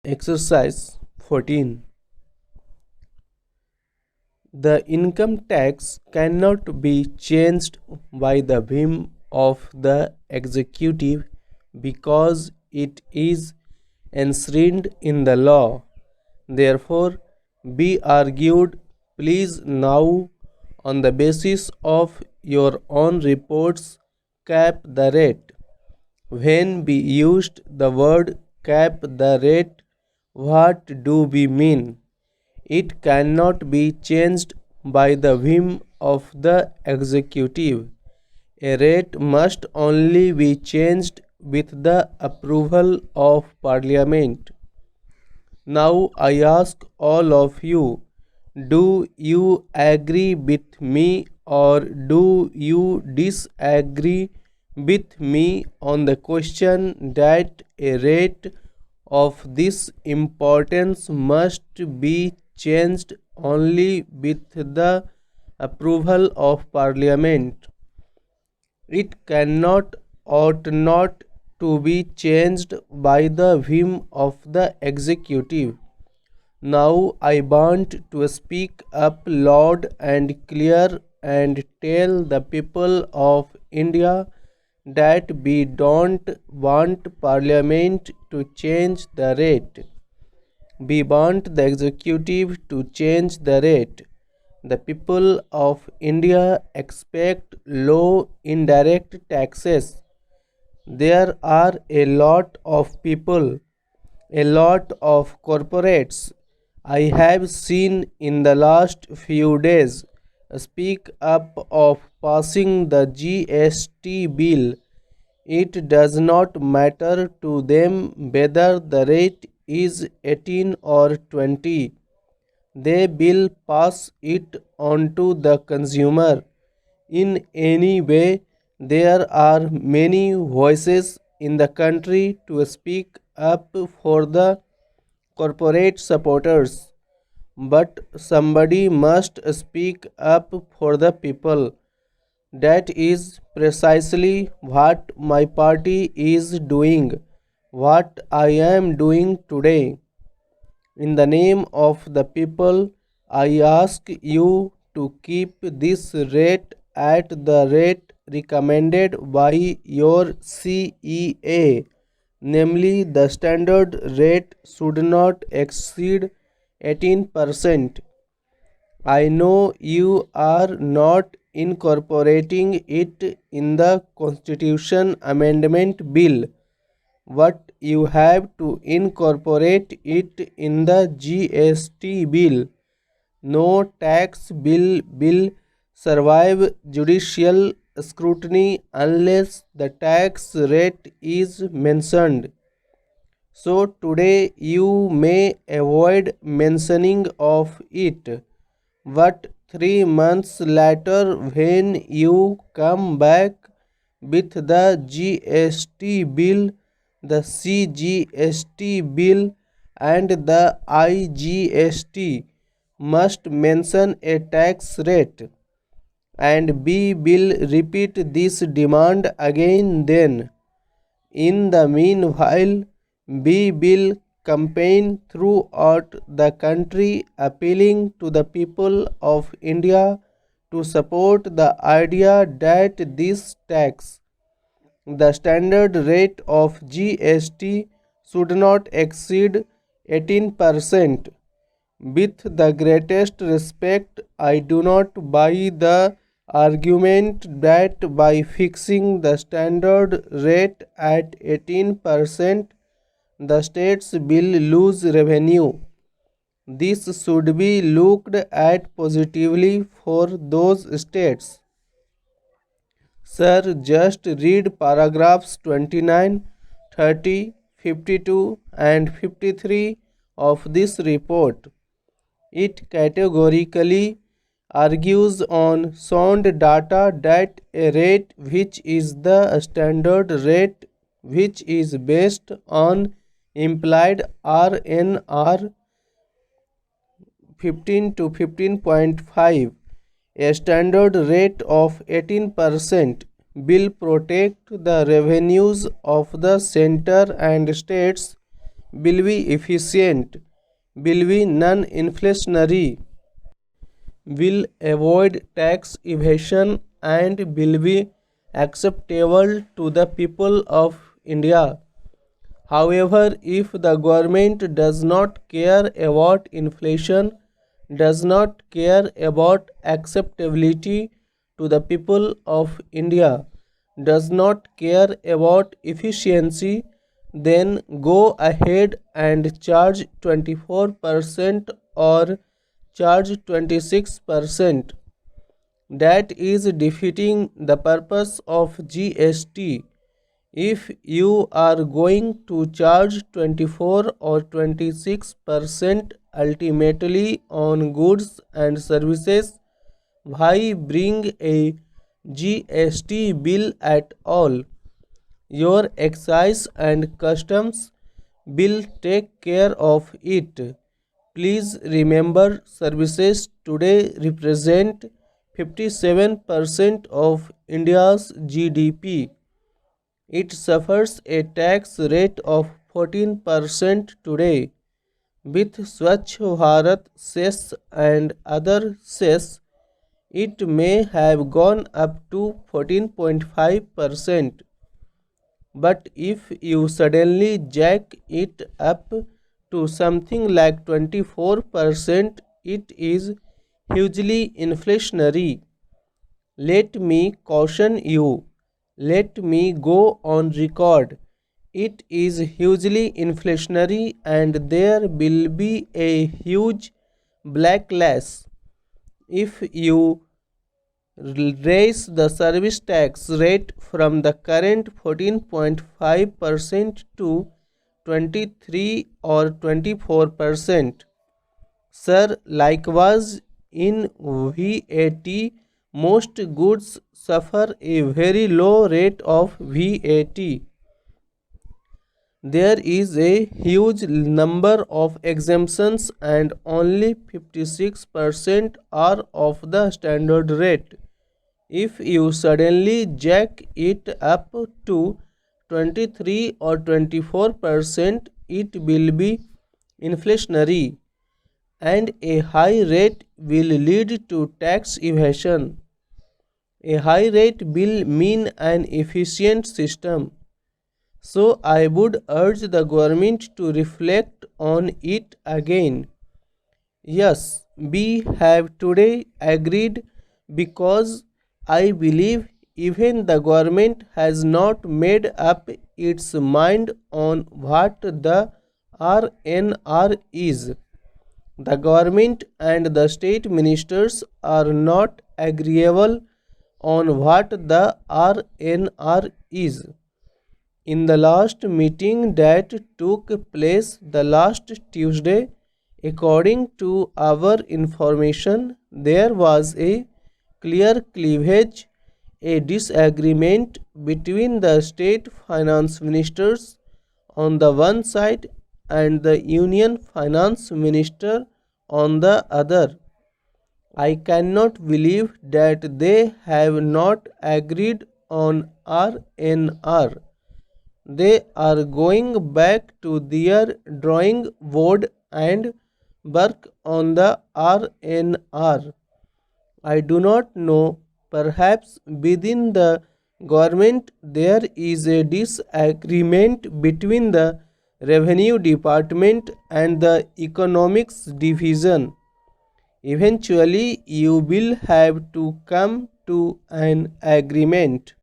Exercise 14. The income tax cannot be changed by the whim of the executive because it is enshrined in the law. Therefore, be argued, please now, on the basis of your own reports, cap the rate. When we used the word cap the rate, what do we mean? It cannot be changed by the whim of the executive. A rate must only be changed with the approval of Parliament. Now I ask all of you, do you agree with me or do you disagree with me on the question that a rate of this importance must be changed only with the approval of Parliament? It cannot, ought not to be changed by the whim of the executive. Now I want to speak up loud and clear and tell the people of India that we don't want Parliament to change the rate. We want the executive to change the rate. The people of India expect low indirect taxes. There are a lot of people, a lot of corporates I have seen in the last few days speak up of passing the GST bill. It does not matter to them whether the rate is 18 or 20. They will pass it on to the consumer. In any way, there are many voices in the country to speak up for the corporate supporters, but somebody must speak up for the people. That is precisely what my party is doing, what I am doing today. In the name of the people, I ask you to keep this rate at the rate recommended by your CEA, namely the standard rate should not exceed 18%. I know you are not incorporating it in the Constitution Amendment Bill, but you have to incorporate it in the GST bill. No tax bill will survive judicial scrutiny unless the tax rate is mentioned. So today you may avoid mentioning of it, but 3 months later when you come back with the GST bill, the CGST bill and the IGST must mention a tax rate, and we will repeat this demand again then. In the meanwhile, we will campaign throughout the country appealing to the people of India to support the idea that this tax, the standard rate of GST, should not exceed 18%. With the greatest respect, I do not buy the argument that by fixing the standard rate at 18%, the states will lose revenue. This should be looked at positively for those states. Sir, just read paragraphs 29, 30, 52 and 53 of this report. It categorically argues on sound data that a rate which is the standard rate, which is based on implied RNR 15 to 15.5, a standard rate of 18%, will protect the revenues of the center and states will be efficient, will be non-inflationary, will avoid tax evasion, and will be acceptable to the people of India. However, if the government does not care about inflation, does not care about acceptability to the people of India, does not care about efficiency, then go ahead and charge 24% or charge 26%. That is defeating the purpose of GST. If you are going to charge 24 or 26% ultimately on goods and services, why bring a GST bill at all? Your excise and customs bill take care of it. Please remember, services today represent 57% of India's GDP. It suffers a tax rate of 14% today. With Swachh Bharat cess and other cess, it may have gone up to 14.5%. But if you suddenly jack it up to something like 24%, it is hugely inflationary. Let me caution you. Let me go on record. It is hugely inflationary and there will be a huge backlash if you raise the service tax rate from the current 14.5% to 23 or 24%. Sir, likewise in VAT, most goods suffer a very low rate of VAT. There is a huge number of exemptions and only 56% are of the standard rate. If you suddenly jack it up to 23 or 24%, it will be inflationary, and a high rate will lead to tax evasion. A high rate will mean an efficient system. So I would urge the government to reflect on it again. Yes, we have today agreed because I believe even the government has not made up its mind on what the RNR is. The government and the state ministers are not agreeable on what the RNR is. In the last meeting that took place the last Tuesday, according to our information, there was a clear cleavage, a disagreement between the state finance ministers on the one side and the union finance minister on the other. I cannot believe that they have not agreed on RNR. They are going back to their drawing board and work on the RNR. I do not know, perhaps within the government there is a disagreement between the revenue department and the economics division. Eventually, you will have to come to an agreement.